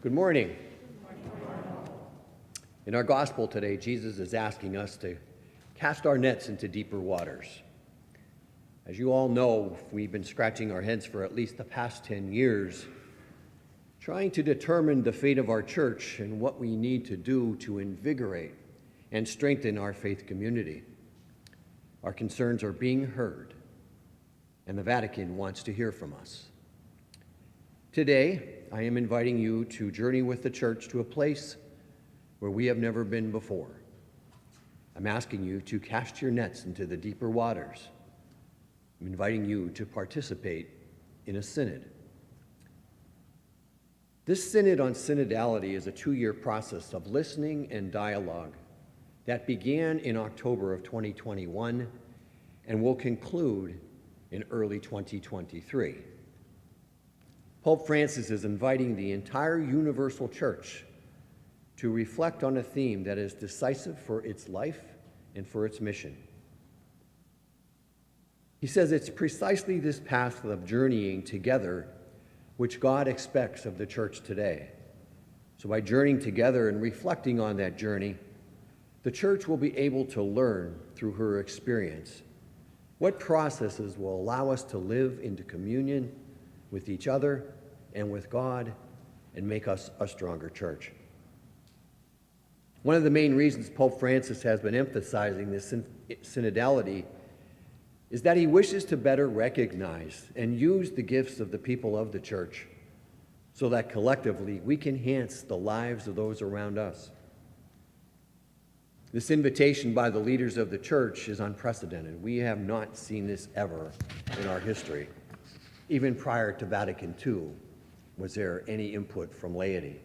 Good morning. In our gospel today, Jesus is asking us to cast our nets into deeper waters. As you all know, we've been scratching our heads for at least the past 10 years, trying to determine the fate of our church and what we need to do to invigorate and strengthen our faith community. Our concerns are being heard, and the Vatican wants to hear from us. Today, I am inviting you to journey with the church to a place where we have never been before. I'm asking you to cast your nets into the deeper waters. I'm inviting you to participate in a synod. This synod on synodality is a 2-year process of listening and dialogue that began in October of 2021 and will conclude in early 2023. Pope Francis is inviting the entire universal church to reflect on a theme that is decisive for its life and for its mission. He says it's precisely this path of journeying together which God expects of the church today. So by journeying together and reflecting on that journey, the church will be able to learn through her experience what processes will allow us to live into communion with each other and with God and make us a stronger church. One of the main reasons Pope Francis has been emphasizing this synodality is that he wishes to better recognize and use the gifts of the people of the church so that collectively we can enhance the lives of those around us. This invitation by the leaders of the church is unprecedented. We have not seen this ever in our history. Even prior to Vatican II, was there any input from laity?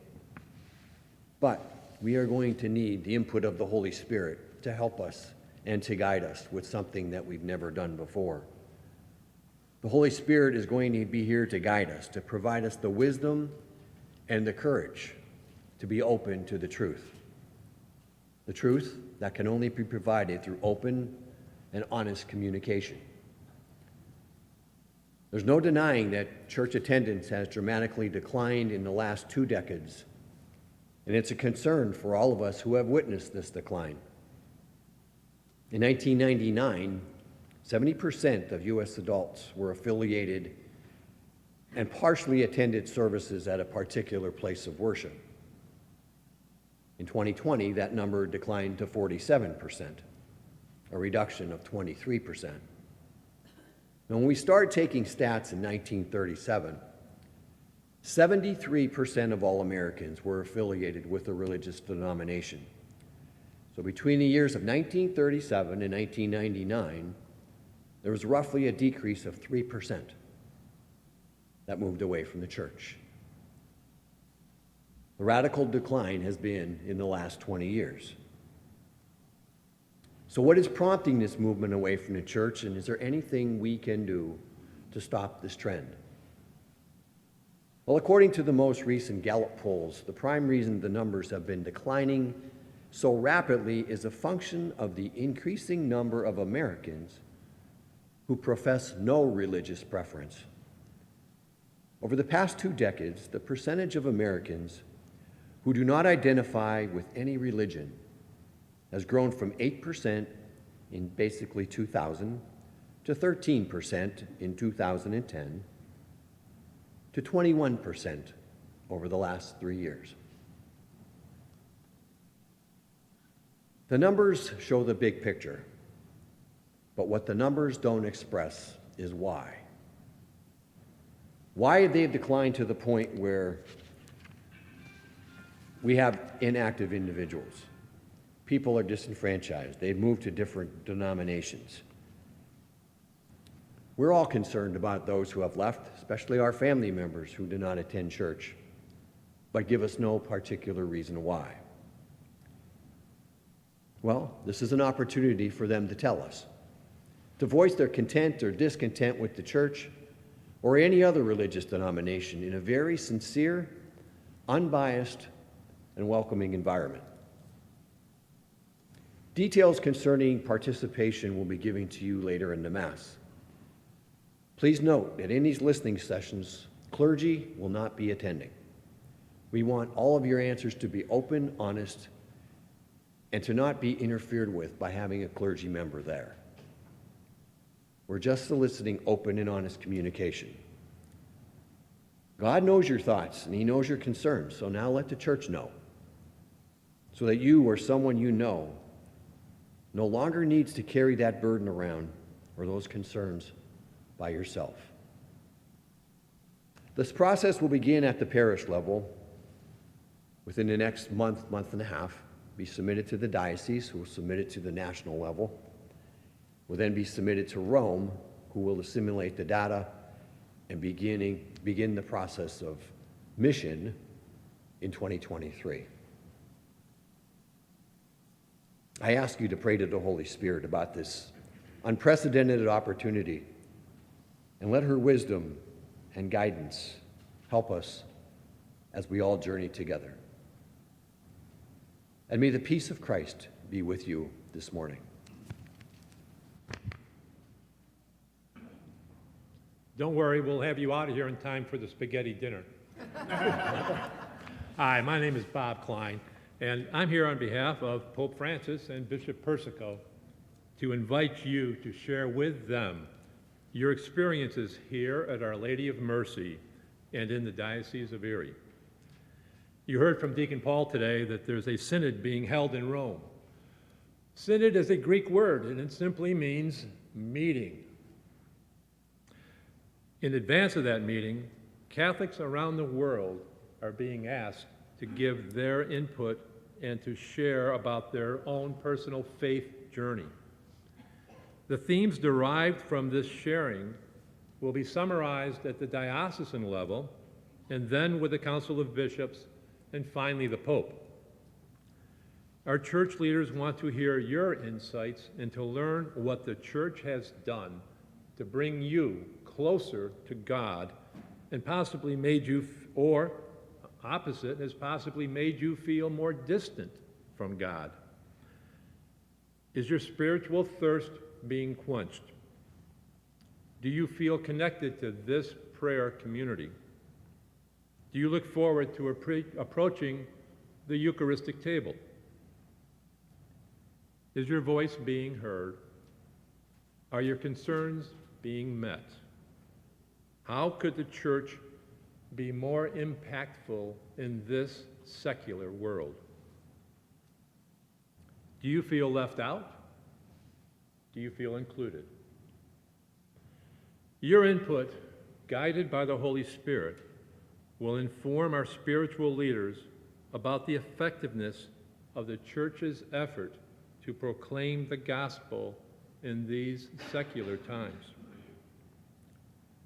But we are going to need the input of the Holy Spirit to help us and to guide us with something that we've never done before. The Holy Spirit is going to be here to guide us, to provide us the wisdom and the courage to be open to the truth. The truth that can only be provided through open and honest communication. There's no denying that church attendance has dramatically declined in the last 2 decades, and it's a concern for all of us who have witnessed this decline. In 1999, 70% of U.S. adults were affiliated and partially attended services at a particular place of worship. In 2020, that number declined to 47%, a reduction of 23%. Now, when we started taking stats in 1937, 73% of all Americans were affiliated with a religious denomination. So between the years of 1937 and 1999, there was roughly a decrease of 3% that moved away from the church. The radical decline has been in the last 20 years. So what is prompting this movement away from the church, and is there anything we can do to stop this trend? Well, according to the most recent Gallup polls, the prime reason the numbers have been declining so rapidly is a function of the increasing number of Americans who profess no religious preference. Over the past 2 decades, the percentage of Americans who do not identify with any religion has grown from 8% in basically 2000 to 13% in 2010 to 21% over the last 3 years. The numbers show the big picture, but what the numbers don't express is why. Why they've declined to the point where we have inactive individuals. People are disenfranchised. They've moved to different denominations. We're all concerned about those who have left, especially our family members who do not attend church, but give us no particular reason why. Well, this is an opportunity for them to tell us, to voice their content or discontent with the church or any other religious denomination in a very sincere, unbiased, and welcoming environment. Details concerning participation will be given to you later in the Mass. Please note that in these listening sessions, clergy will not be attending. We want all of your answers to be open, honest, and to not be interfered with by having a clergy member there. We're just soliciting open and honest communication. God knows your thoughts and he knows your concerns, so now let the church know, so that you or someone you know no longer needs to carry that burden around or those concerns by yourself. This process will begin at the parish level within the next month and a half, be submitted to the diocese, who will submit it to the national level, will then be submitted to Rome, who will assimilate the data and begin the process of mission in 2023. I ask you to pray to the Holy Spirit about this unprecedented opportunity, and let her wisdom and guidance help us as we all journey together. And may the peace of Christ be with you this morning. Don't worry, we'll have you out of here in time for the spaghetti dinner. Hi, my name is Bob Klein, and I'm here on behalf of Pope Francis and Bishop Persico to invite you to share with them your experiences here at Our Lady of Mercy and in the Diocese of Erie. You heard from Deacon Paul today that there's a synod being held in Rome. Synod is a Greek word, and it simply means meeting. In advance of that meeting, Catholics around the world are being asked to give their input and to share about their own personal faith journey. The themes derived from this sharing will be summarized at the diocesan level, and then with the Council of Bishops, and finally the Pope. Our church leaders want to hear your insights and to learn what the church has done to bring you closer to God and possibly made you, or opposite, has possibly made you feel more distant from God. Is your spiritual thirst being quenched? Do you feel connected to this prayer community? Do you look forward to approaching the Eucharistic table? Is your voice being heard? Are your concerns being met? How could the church be more impactful in this secular world? Do you feel left out? Do you feel included? Your input, guided by the Holy Spirit, will inform our spiritual leaders about the effectiveness of the church's effort to proclaim the gospel in these secular times.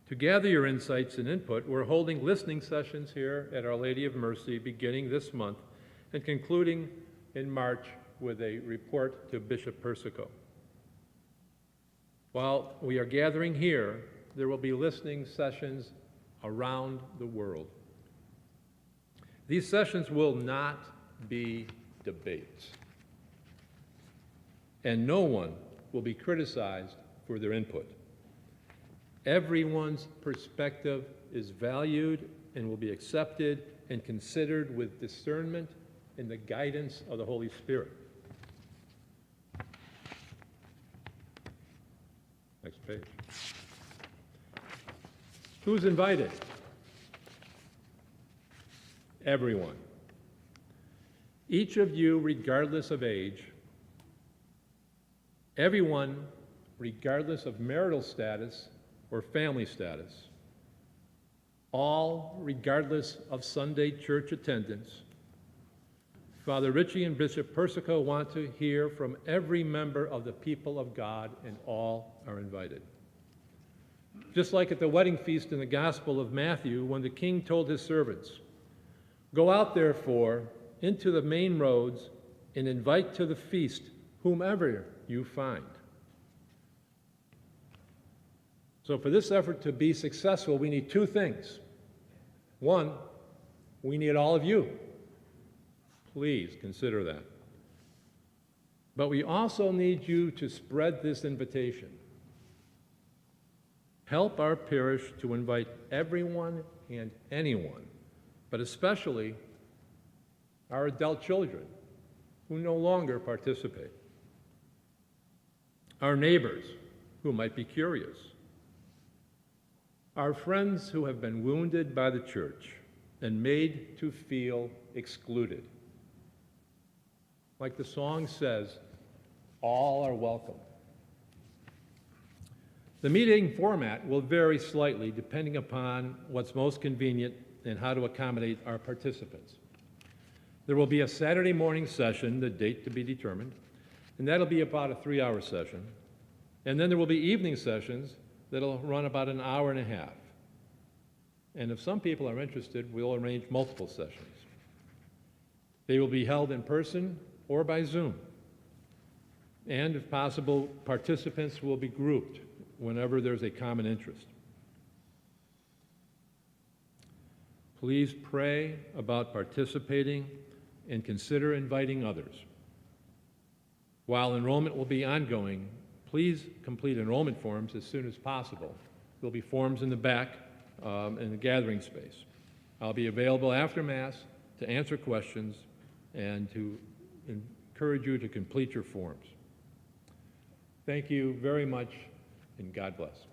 To gather your insights and input, we're holding listening sessions here at Our Lady of Mercy beginning this month and concluding in March with a report to Bishop Persico. While we are gathering here, there will be listening sessions around the world. These sessions will not be debates, and no one will be criticized for their input. Everyone's perspective is valued and will be accepted and considered with discernment and the guidance of the Holy Spirit. Next page. Who's invited? Everyone. Each of you, regardless of age, everyone, regardless of marital status or family status, all, regardless of Sunday church attendance. Father Ritchie and Bishop Persico want to hear from every member of the people of God, and all are invited. Just like at the wedding feast in the Gospel of Matthew, when the king told his servants, "Go out, therefore, into the main roads and invite to the feast whomever you find." So for this effort to be successful, we need two things. One, we need all of you. Please consider that. But we also need you to spread this invitation. Help our parish to invite everyone and anyone, but especially our adult children who no longer participate, our neighbors who might be curious, our friends who have been wounded by the church and made to feel excluded. Like the song says, all are welcome. The meeting format will vary slightly depending upon what's most convenient and how to accommodate our participants. There will be a Saturday morning session, the date to be determined, and that'll be about a 3-hour session. And then there will be evening sessions that'll run about an hour and a half. And if some people are interested, we'll arrange multiple sessions. They will be held in person or by Zoom. And if possible, participants will be grouped whenever there's a common interest. Please pray about participating and consider inviting others. While enrollment will be ongoing, please complete enrollment forms as soon as possible. There'll be forms in the back in the gathering space. I'll be available after Mass to answer questions and to encourage you to complete your forms. Thank you very much, and God bless.